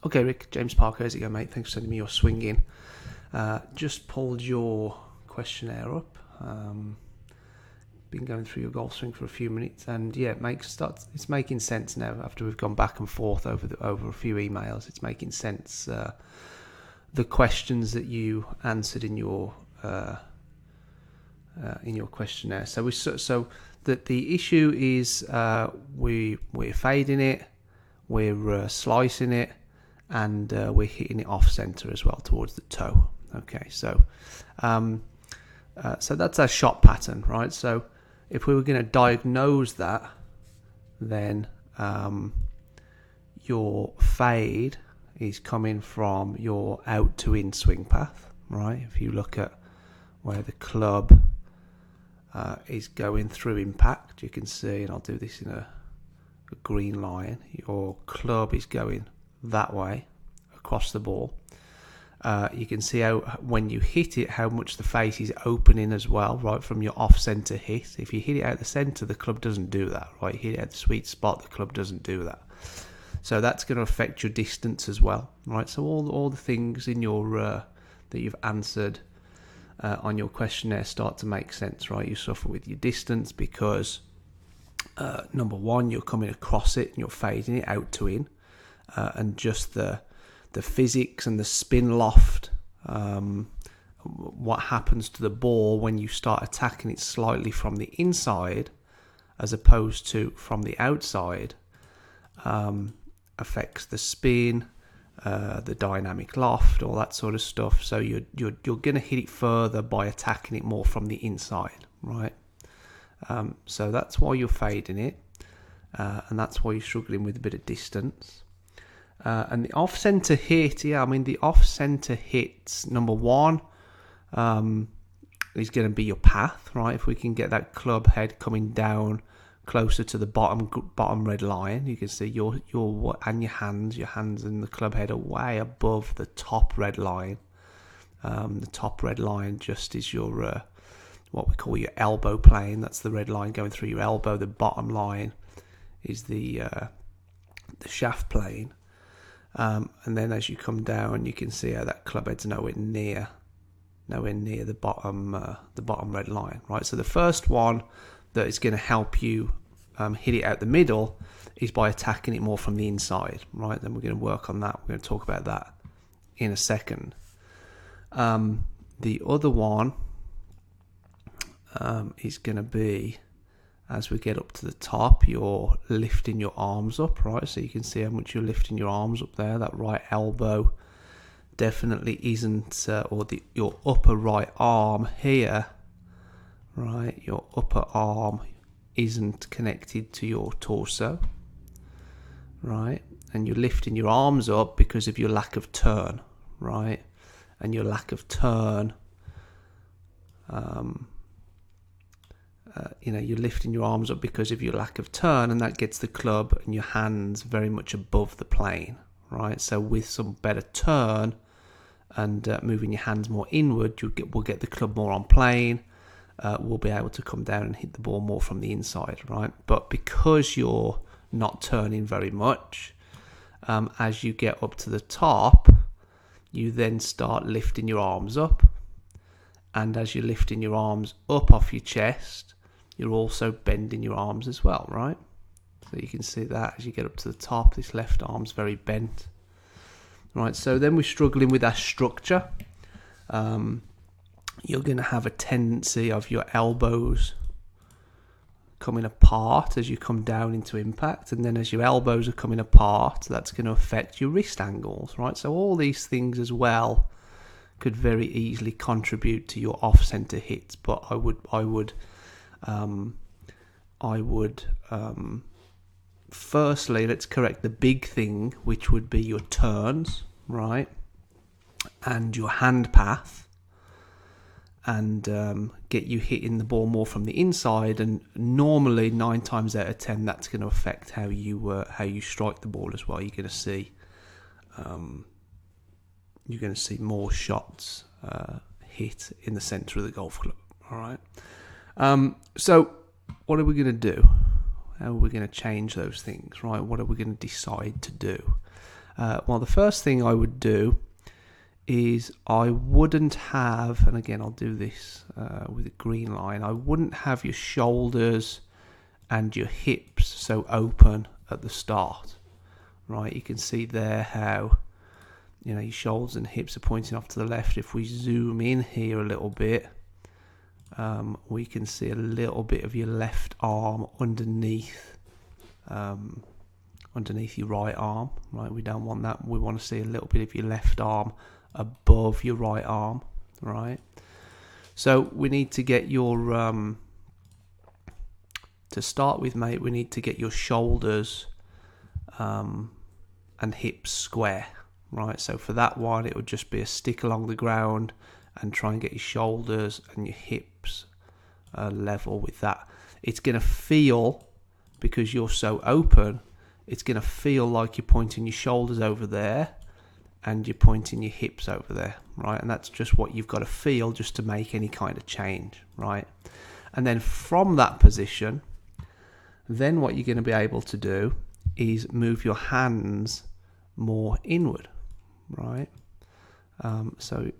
Okay, Rick, James Parker, how's it going, mate? Thanks for sending me your swing in. Just pulled your questionnaire up. Been going through your golf swing for a few minutes, and yeah, it's making sense now after we've gone back and forth over a few emails. It's making sense. The questions that you answered in your questionnaire. So that the issue is we're fading it, we're slicing it, and we're hitting it off center as well towards the toe. Okay, so that's our shot pattern, right? So if we were going to diagnose that, then your fade is coming from your out to in swing path, right? If you look at where the club is going through impact, you can see, and I'll do this in a green line, your club is going that way across the ball. You can see how when you hit it, how much the face is opening as well, right, from your off-centre hit. If you hit it out the centre, the club doesn't do that, right? You hit it at the sweet spot, the club doesn't do that. So that's going to affect your distance as well, right? So all the things in your that you've answered on your questionnaire start to make sense, right? You suffer with your distance because number one, you're coming across it and you're fading it out to in, and just the physics and the spin loft, what happens to the ball when you start attacking it slightly from the inside as opposed to from the outside, affects the spin, the dynamic loft, all that sort of stuff. So you're going to hit it further by attacking it more from the inside, right? So that's why you're fading it, and that's why you're struggling with a bit of distance. And the off-centre hit, the off-centre hits, number one, is going to be your path, right? If we can get that club head coming down closer to the bottom red line, you can see your hands and the club head are way above the top red line. The top red line just is your what we call your elbow plane. That's the red line going through your elbow. The bottom line is the shaft plane. And then as you come down, you can see how that club head's nowhere near the bottom red line, right? So the first one that is going to help you hit it out the middle is by attacking it more from the inside, right? Then we're going to work on that. We're going to talk about that in a second. The other one is going to be, as we get up to the top, you're lifting your arms up, right? So you can see how much you're lifting your arms up there. That right elbow definitely isn't, your upper right arm here, right? Your upper arm isn't connected to your torso, right? And you're lifting your arms up because of your lack of turn, right? And your lack of turn, you're lifting your arms up because of your lack of turn, and that gets the club and your hands very much above the plane, right? So with some better turn and moving your hands more inward, we'll get the club more on plane. We'll be able to come down and hit the ball more from the inside, right? But because you're not turning very much, as you get up to the top, you then start lifting your arms up. And as you're lifting your arms up off your chest, you're also bending your arms as well, right? So you can see that as you get up to the top, this left arm's very bent. Right, so then we're struggling with our structure. You're going to have a tendency of your elbows coming apart as you come down into impact, and then as your elbows are coming apart, that's going to affect your wrist angles, right? So all these things as well could very easily contribute to your off-center hits, but I would firstly, let's correct the big thing, which would be your turns, right, and your hand path, and get you hitting the ball more from the inside. And normally 9 times out of 10, that's going to affect how you strike the ball as well. You're going to see more shots hit in the centre of the golf club. All right. So what are we going to do? How are we going to change those things, right? What are we going to decide to do? Well, the first thing I would do is I wouldn't have, and again I'll do this with a green line, I wouldn't have your shoulders and your hips so open at the start, right? You can see there how, you know, your shoulders and hips are pointing off to the left. If we zoom in here a little bit, we can see a little bit of your left arm underneath your right arm, right? We don't want that. We want to see a little bit of your left arm above your right arm, right? So we need to get your to start with, mate, we need to get your shoulders and hips square, right? So for that one, it would just be a stick along the ground and try and get your shoulders and your hips level with that. It's going to feel, because you're so open, it's going to feel like you're pointing your shoulders over there and you're pointing your hips over there, right? And that's just what you've got to feel just to make any kind of change, right? And then from that position, then what you're going to be able to do is move your hands more inward, right? So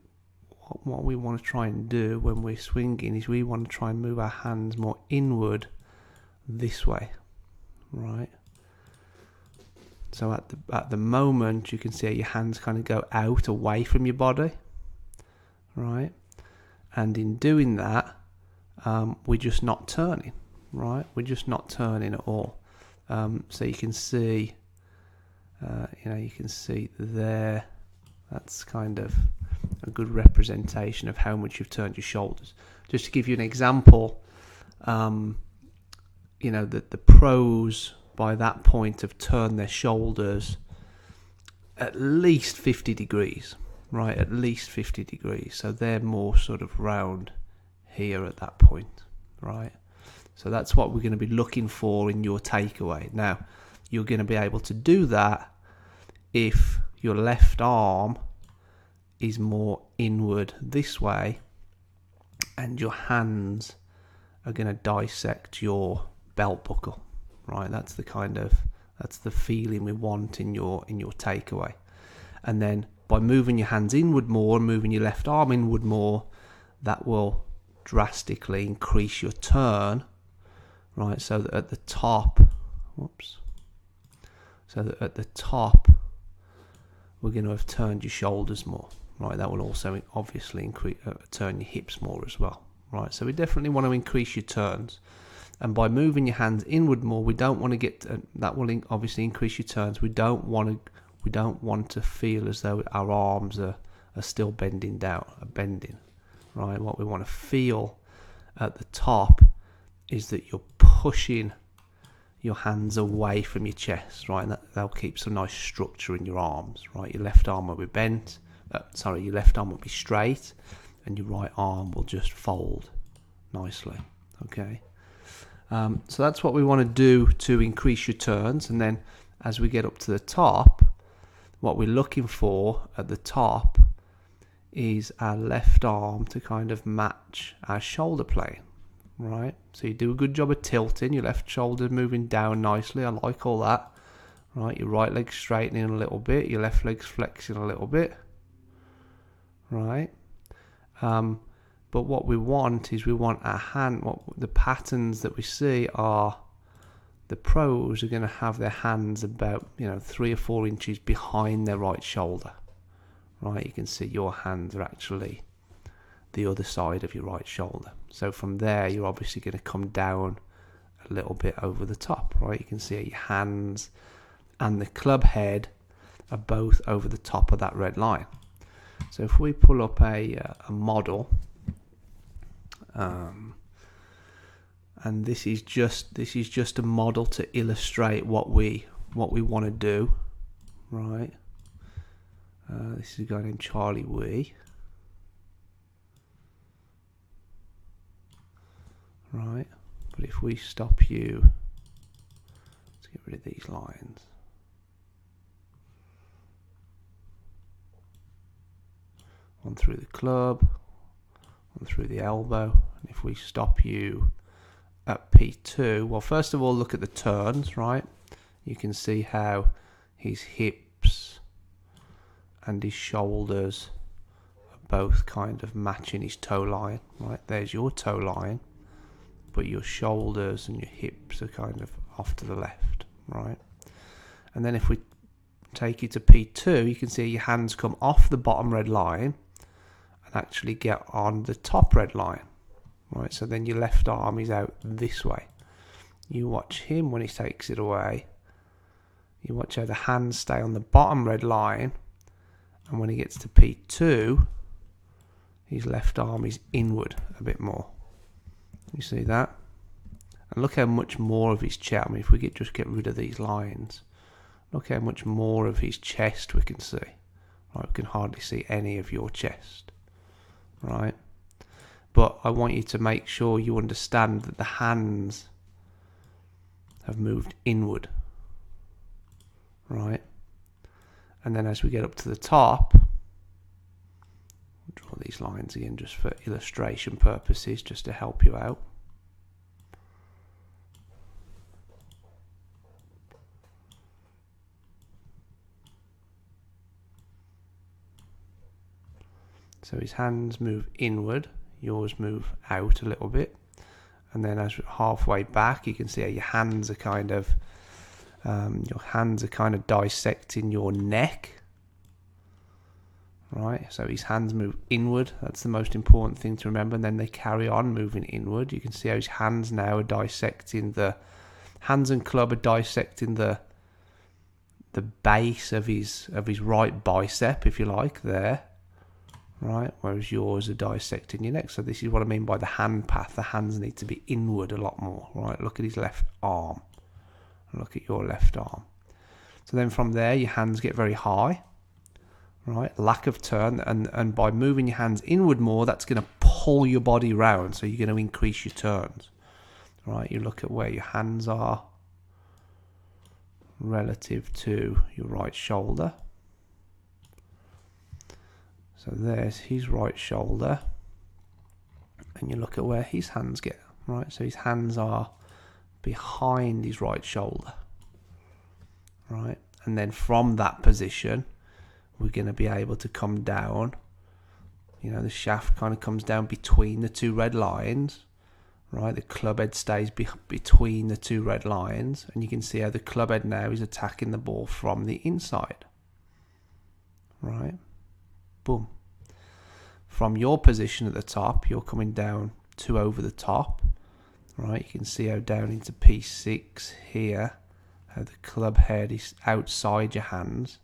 what we want to try and do when we're swinging is we want to try and move our hands more inward this way, right? So at the moment, you can see how your hands kind of go out away from your body, right? And in doing that, we're just not turning, right? We're just not turning at all. So you can see, you can see there. That's kind of a good representation of how much you've turned your shoulders. Just to give you an example, that the pros by that point have turned their shoulders at least 50 degrees, right? At least 50 degrees. So they're more sort of round here at that point, right? So that's what we're going to be looking for in your takeaway. Now, you're going to be able to do that if your left arm is more inward this way and your hands are going to dissect your belt buckle, right? That's the feeling we want in your takeaway. And then by moving your hands inward more, moving your left arm inward more, that will drastically increase your turn, right? So that at the top, we're going to have turned your shoulders more, right? That will also obviously increase turn your hips more as well, right? So we definitely want to increase your turns. And by moving your hands inward more, we don't want to get that will obviously increase your turns. We don't want to feel as though our arms are still bending, right? What we want to feel at the top is that you're pushing your hands away from your chest, right? And that'll keep some nice structure in your arms, right? Your left arm will be bent, your left arm will be straight, and your right arm will just fold nicely, okay? So that's what we want to do to increase your turns. And then as we get up to the top, what we're looking for at the top is our left arm to kind of match our shoulder plane, right? So you do a good job of tilting, your left shoulder moving down nicely. I like all that, right? Your right leg straightening a little bit, your left leg's flexing a little bit, right? But what we want is our hand, the patterns that we see are the pros are going to have their hands about 3 or 4 inches behind their right shoulder, right? You can see your hands are actually the other side of your right shoulder. So from there, you're obviously going to come down a little bit over the top, right? You can see your hands and the club head are both over the top of that red line. So if we pull up a model, and this is just a model to illustrate what we want to do, right? This is a guy named Charlie Wee, right? But if we stop you, let's get rid of these lines. One through the club, one through the elbow. And if we stop you at P2, well, first of all, look at the turns, right? You can see how his hips and his shoulders are both kind of matching his toe line, right? There's your toe line, but your shoulders and your hips are kind of off to the left, right? And then if we take you to P2, you can see your hands come off the bottom red line and actually get on the top red line, right? So then your left arm is out this way. You watch him when he takes it away. You watch how the hands stay on the bottom red line, and when he gets to P2, his left arm is inward a bit more. You see that? And look how much more of his chest, I mean, if we just get rid of these lines, look how much more of his chest we can see. Right, we can hardly see any of your chest, right? But I want you to make sure you understand that the hands have moved inward, right? And then as we get up to the top, draw these lines again just for illustration purposes, just to help you out. So his hands move inward, yours move out a little bit, and then as we're halfway back, you can see how your hands are kind of dissecting your neck, right? So his hands move inward. That's the most important thing to remember. And then they carry on moving inward. You can see how his hands now are dissecting hands and club are dissecting the base of his right bicep, if you like, there. Right, whereas yours are dissecting your neck. So this is what I mean by the hand path. The hands need to be inward a lot more. Right, look at his left arm. Look at your left arm. So then from there, your hands get very high. Right, lack of turn, and by moving your hands inward more, that's going to pull your body round. So you're going to increase your turns. Right, you look at where your hands are relative to your right shoulder. So there's his right shoulder, and you look at where his hands get, right? So his hands are behind his right shoulder, right? And then from that position, we're going to be able to come down. You know, the shaft kind of comes down between the two red lines, right? The club head stays between the two red lines, and you can see how the club head now is attacking the ball from the inside, right? Boom. From your position at the top, you're coming down 2 over the top, right? You can see how down into P6 here, how the club head is outside your hands,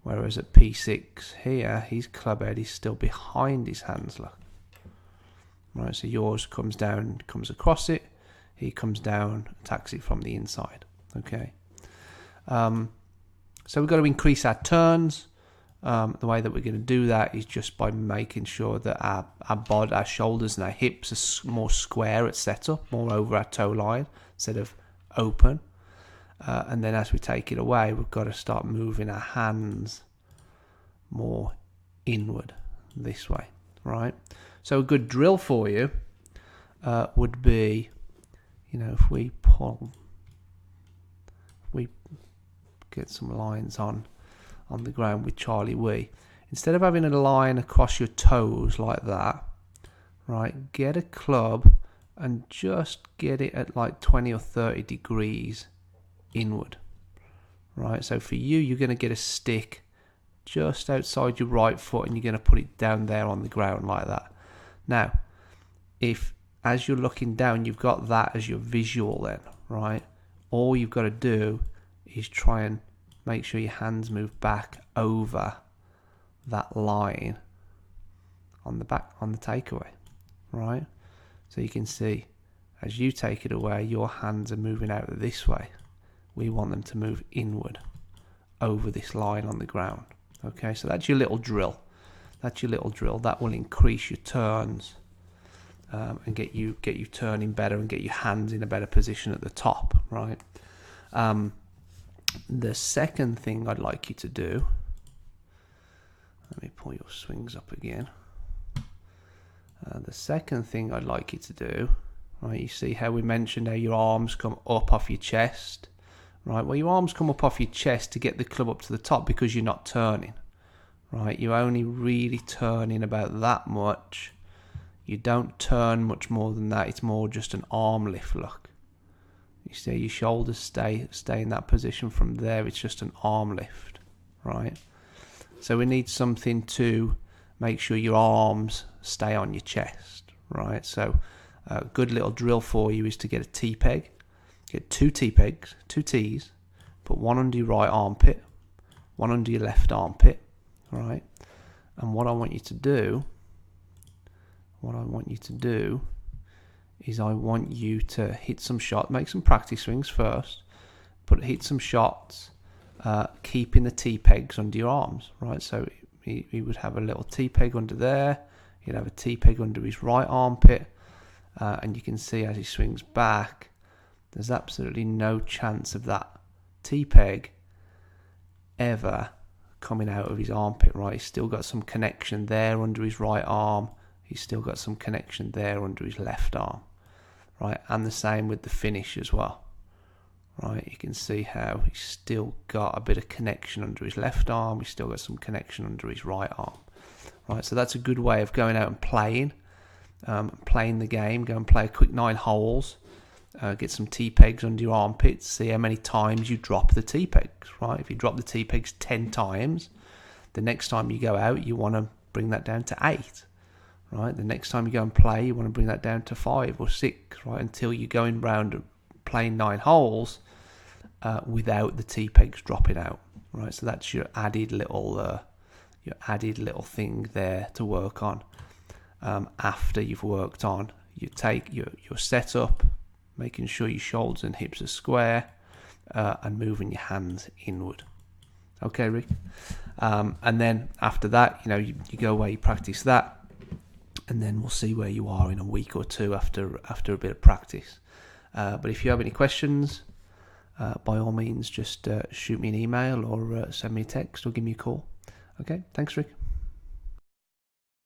whereas at P6 here, his club head is still behind his hands, look. Right, so yours comes down, comes across it, he comes down, attacks it from the inside, okay? So we've got to increase our turns. The way that we're going to do that is just by making sure that our shoulders and our hips are more square at setup, more over our toe line instead of open. And then as we take it away, we've got to start moving our hands more inward this way, right? So a good drill for you would be, you know, if we get some lines on the ground with Charlie Wee, instead of having a line across your toes like that, right, get a club and just get it at like 20 or 30 degrees inward, right? So for you, you're going to get a stick just outside your right foot and you're going to put it down there on the ground like that. Now, if as you're looking down, you've got that as your visual then, right? All you've got to do is try and make sure your hands move back over that line on the takeaway, right? So you can see as you take it away, your hands are moving out this way. We want them to move inward over this line on the ground. Okay, so that's your little drill. That will increase your turns and get you turning better and get your hands in a better position at the top, right? The second thing I'd like you to do, let me pull your swings up again. The second thing I'd like you to do, right, you see how we mentioned how your arms come up off your chest, right? Well, your arms come up off your chest to get the club up to the top because you're not turning, right? You're only really turning about that much. You don't turn much more than that. It's more just an arm lift, look. You see your shoulders stay in that position from there. It's just an arm lift, right? So we need something to make sure your arms stay on your chest, right? So a good little drill for you is to get a T-peg. Get 2 T-pegs, 2 T's, put one under your right armpit, one under your left armpit, right? And what I want you to do is I want you to hit some shots, make some practice swings first, but hit some shots, keeping the T-pegs under your arms, right? So he would have a little T-peg under there, he'd have a T-peg under his right armpit, and you can see as he swings back, there's absolutely no chance of that T-peg ever coming out of his armpit, right? He's still got some connection there under his right arm. He's still got some connection there under his left arm, right? And the same with the finish as well, right? You can see how he's still got a bit of connection under his left arm. He's still got some connection under his right arm, right? So that's a good way of going out and playing the game. Go and play a quick 9 holes. Get some T-pegs under your armpits. See how many times you drop the T-pegs, right? If you drop the T-pegs 10 times, the next time you go out, you want to bring that down to 8. Right, the next time you go and play, you want to bring that down to 5 or 6, right? Until you're going round playing 9 holes without the T-pegs dropping out, right? So that's your added little thing there to work on. After you've worked on, you take your setup, making sure your shoulders and hips are square, and moving your hands inward. Okay, Rick. And then after that, you go away, you practice that. And then we'll see where you are in a week or two after a bit of practice. But if you have any questions, by all means, just shoot me an email or send me a text or give me a call. Okay, thanks, Rick.